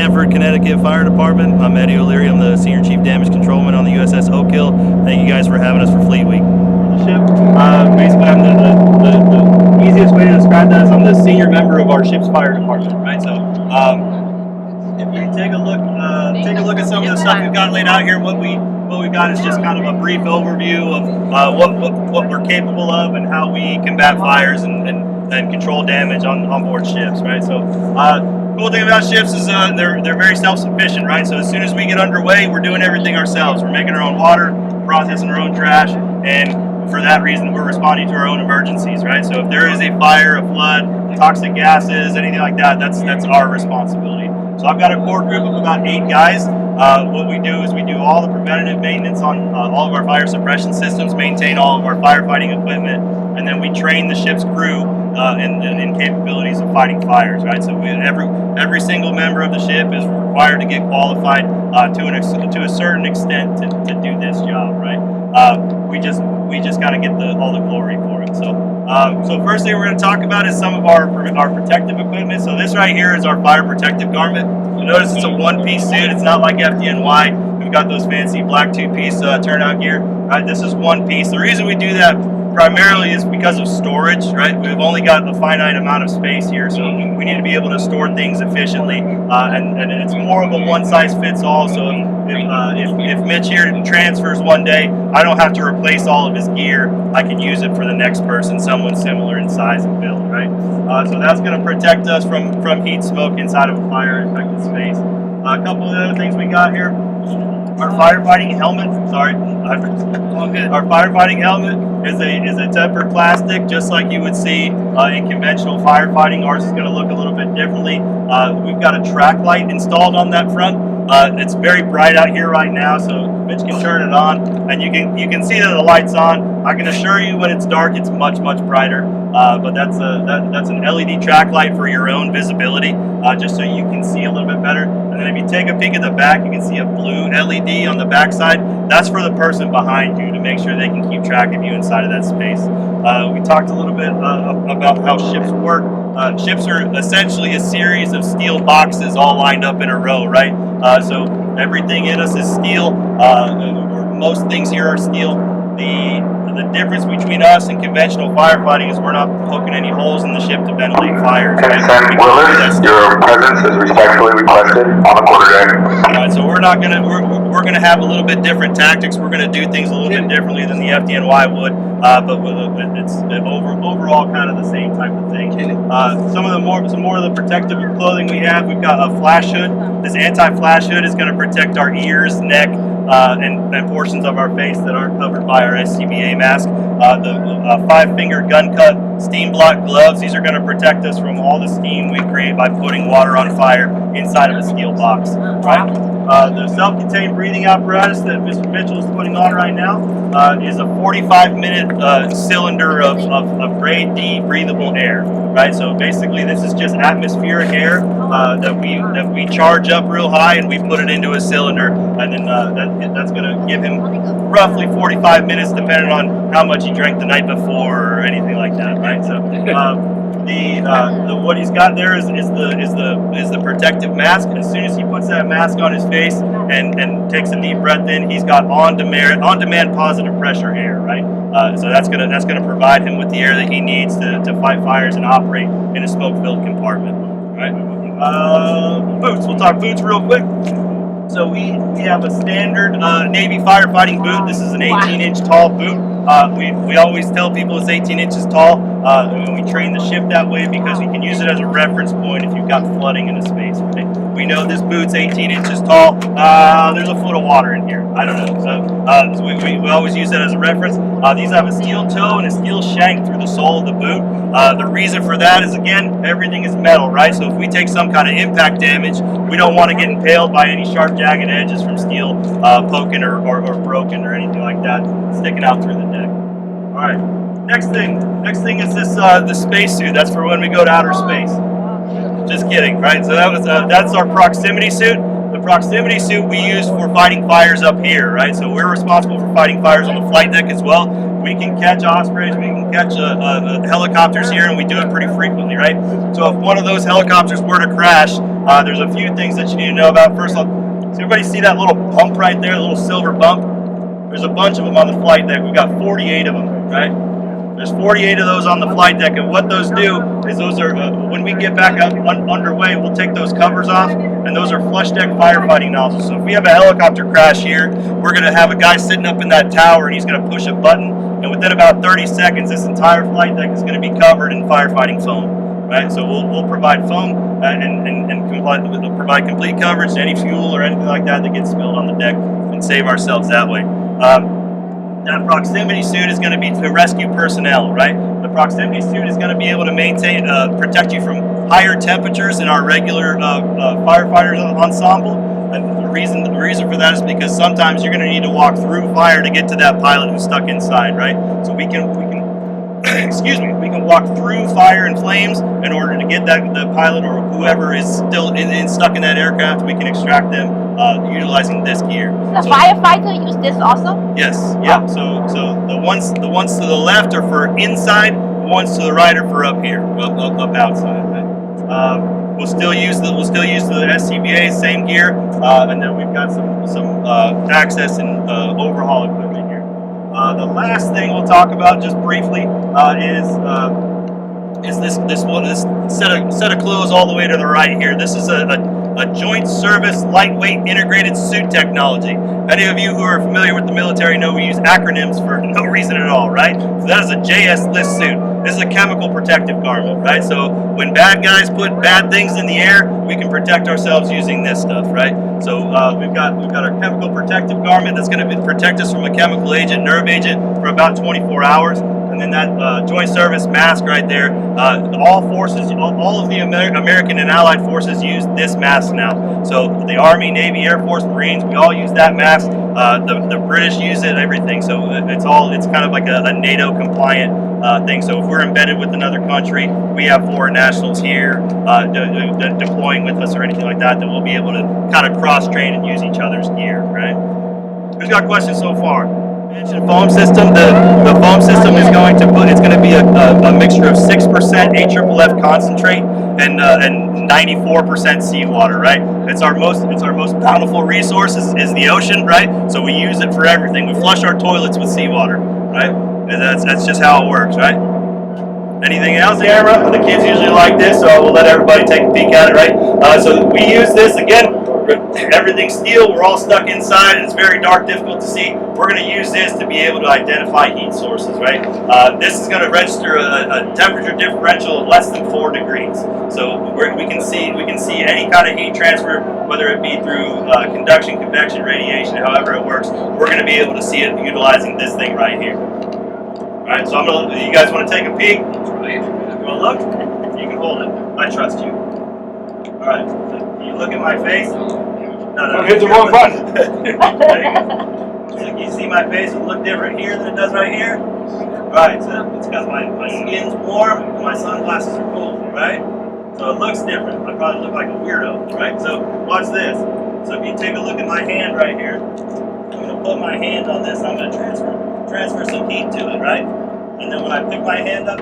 Stamford, Connecticut Fire Department. I'm Eddie O'Leary. I'm the Senior Chief Damage Controlman on the USS Oak Hill. Thank you guys for having us for Fleet Week. The ship, basically, I'm the easiest way to describe that is I'm the senior member of our ship's fire department, right? So, if you take a look at some of the stuff we've got laid out here, what we got is just kind of a brief overview of what we're capable of and how we combat fires and control damage on board ships, right? So, cool thing about ships is they're very self-sufficient, right? So as soon as we get underway, we're doing everything ourselves. We're making our own water, processing our own trash, and for that reason, we're responding to our own emergencies, right? So if there is a fire, a flood, toxic gases, anything like that, that's our responsibility. So I've got a core group of about 8 guys. What we do is we do all the preventative maintenance on all of our fire suppression systems, maintain all of our firefighting equipment, and then we train the ship's crew in capabilities of fighting fires, right? So every single member of the ship is required to get qualified to a certain extent to do this job, right? We just kind of get all the glory for it. So first thing we're going to talk about is some of our protective equipment. So this right here is our fire protective garment. You'll notice it's a one-piece suit. It's not like FDNY. We've got those fancy black 2-piece turnout gear. Right? This is one piece. The reason we do that primarily is because of storage, right? We've only got a finite amount of space here, so we need to be able to store things efficiently, and it's more of a one-size-fits-all. So if Mitch here transfers one day, I don't have to replace all of his gear. I can use it for the next person, someone similar in size and build, right? So that's going to protect us from heat, smoke inside of a fire-infected space. A couple of other things we got here. Our firefighting helmet, our firefighting helmet is a tempered plastic, just like you would see in conventional firefighting. Ours is going to look a little bit differently. We've got a track light installed on that front. It's very bright out here right now, so Mitch can turn it on, and you can see that the light's on. I can assure you, when it's dark, it's much brighter. But that's an LED track light for your own visibility, just so you can see a little bit better. And then if you take a peek at the back, you can see a blue LED on the back side. That's for the person behind you to make sure they can keep track of you inside of that space. We talked a little bit about how ships work. Ships are essentially a series of steel boxes all lined up in a row, right? So everything in us is steel, or most things here are steel. The difference between us and conventional firefighting is we're not poking any holes in the ship to ventilate fires. Ensign Willis, your presence is respectfully requested on the quarterdeck. So we're gonna have a little bit different tactics. We're gonna do things a little bit differently than the FDNY would, but it's overall kind of the same type of thing. Some more of the protective clothing we have. We've got a flash hood. This anti-flash hood is going to protect our ears, neck, and portions of our face that aren't covered by our SCBA mask. The 5-finger gun cut steam block gloves. These are going to protect us from all the steam we create by putting water on fire inside of a steel box. Right. The self-contained breathing apparatus that Mr. Mitchell is putting on right now is a 45-minute cylinder of grade D breathable air. Right. So basically, this is just atmospheric air that we charge up real high, and we put it into a cylinder, and then that's going to give him roughly 45 minutes, depending on how much he drank the night before or anything like that. Right. So. What he's got there is the protective mask. As soon as he puts that mask on his face and takes a deep breath in, he's got on demand positive pressure air, right? So that's gonna provide him with the air that he needs to fight fires and operate in a smoke-filled compartment, right? Boots. We'll talk boots real quick. So we have a standard Navy firefighting boot. This is an 18-inch tall boot. We always tell people it's 18 inches tall. And we train the ship that way because we can use it as a reference point if you've got flooding in a space. Right? We know this boot's 18 inches tall. There's a foot of water in here. I don't know. So we always use that as a reference. These have a steel toe and a steel shank through the sole of the boot. The reason for that is, again, everything is metal, right? So if we take some kind of impact damage, we don't want to get impaled by any sharp, jagged edges from steel poking or broken or anything like that sticking out through the deck. All right. Next thing is the spacesuit. That's for when we go to outer space. Just kidding, right? So that's our proximity suit. The proximity suit we use for fighting fires up here, right? So we're responsible for fighting fires on the flight deck as well. We can catch ospreys, we can catch helicopters here, and we do it pretty frequently, right? So if one of those helicopters were to crash, There's a few things that you need to know about. First, so everybody see that little bump right there, the little silver bump? There's a bunch of them on the flight deck. We've got 48 of them, right? There's 48 of those on the flight deck, and what those do is those are, when we get back up underway, we'll take those covers off, and those are flush deck firefighting nozzles. So if we have a helicopter crash here, we're going to have a guy sitting up in that tower, and he's going to push a button, and within about 30 seconds, this entire flight deck is going to be covered in firefighting foam, right? So we'll provide foam and provide complete coverage to any fuel or anything like that gets spilled on the deck, and save ourselves that way. That proximity suit is going to be to rescue personnel, right? The proximity suit is going to be able to maintain, protect you from higher temperatures in our regular firefighters ensemble. And the reason for that is because sometimes you're going to need to walk through fire to get to that pilot who's stuck inside, right? So we can excuse me, we can walk through fire and flames in order to get the pilot or whoever is still stuck in that aircraft. We can extract them utilizing this gear. The firefighter use this also? Yes, yeah. So the ones to the left are for inside, the ones to the right are for up here, up outside. Right? We'll still use the SCBA same gear, and then we've got some access and overhaul equipment here. The last thing we'll talk about just briefly is this set of clothes all the way to the right here. This is a joint service lightweight integrated suit technology. Any of you who are familiar with the military know we use acronyms for no reason at all, right? So that is a JS list suit. This is a chemical protective garment, right? So when bad guys put bad things in the air, we can protect ourselves using this stuff, right? So we've got our chemical protective garment that's going to protect us from a chemical agent, nerve agent, for about 24 hours. And then that joint service mask right there, all of the American and Allied forces use this mask now. So the Army, Navy, Air Force, Marines, we all use that mask. The British use it, everything. So it's kind of like a NATO compliant thing. So if we're embedded with another country, we have foreign nationals here deploying with us or anything like that, we'll be able to kind of cross-train and use each other's gear, right? Who's got questions so far? Foam system. The foam system is going to be a mixture of 6% AFFF concentrate and 94% seawater, right? It's our most bountiful resource is the ocean, right? So we use it for everything. We flush our toilets with seawater, right? And that's just how it works, right? Anything else, Amara? The kids usually like this, so we'll let everybody take a peek at it, right? So we use this again. Everything's steel, we're all stuck inside, it's very dark, difficult to see. We're going to use this to be able to identify heat sources, right? This is going to register a temperature differential of less than 4 degrees. So we can see any kind of heat transfer, whether it be through conduction, convection, radiation, however it works. We're going to be able to see it utilizing this thing right here. Alright, so you guys want to take a peek? You want to look? You can hold it. I trust you. Alright, so can you look at my face? No, hit the wrong button. So you see my face will look different here than it does right here? Alright, so it's because my skin's warm and my sunglasses are cold, right? So it looks different. I probably look like a weirdo, right? So watch this. So if you take a look at my hand right here, I'm going to put my hand on this, I'm going to transfer some heat to it, right? And then when I pick my hand up,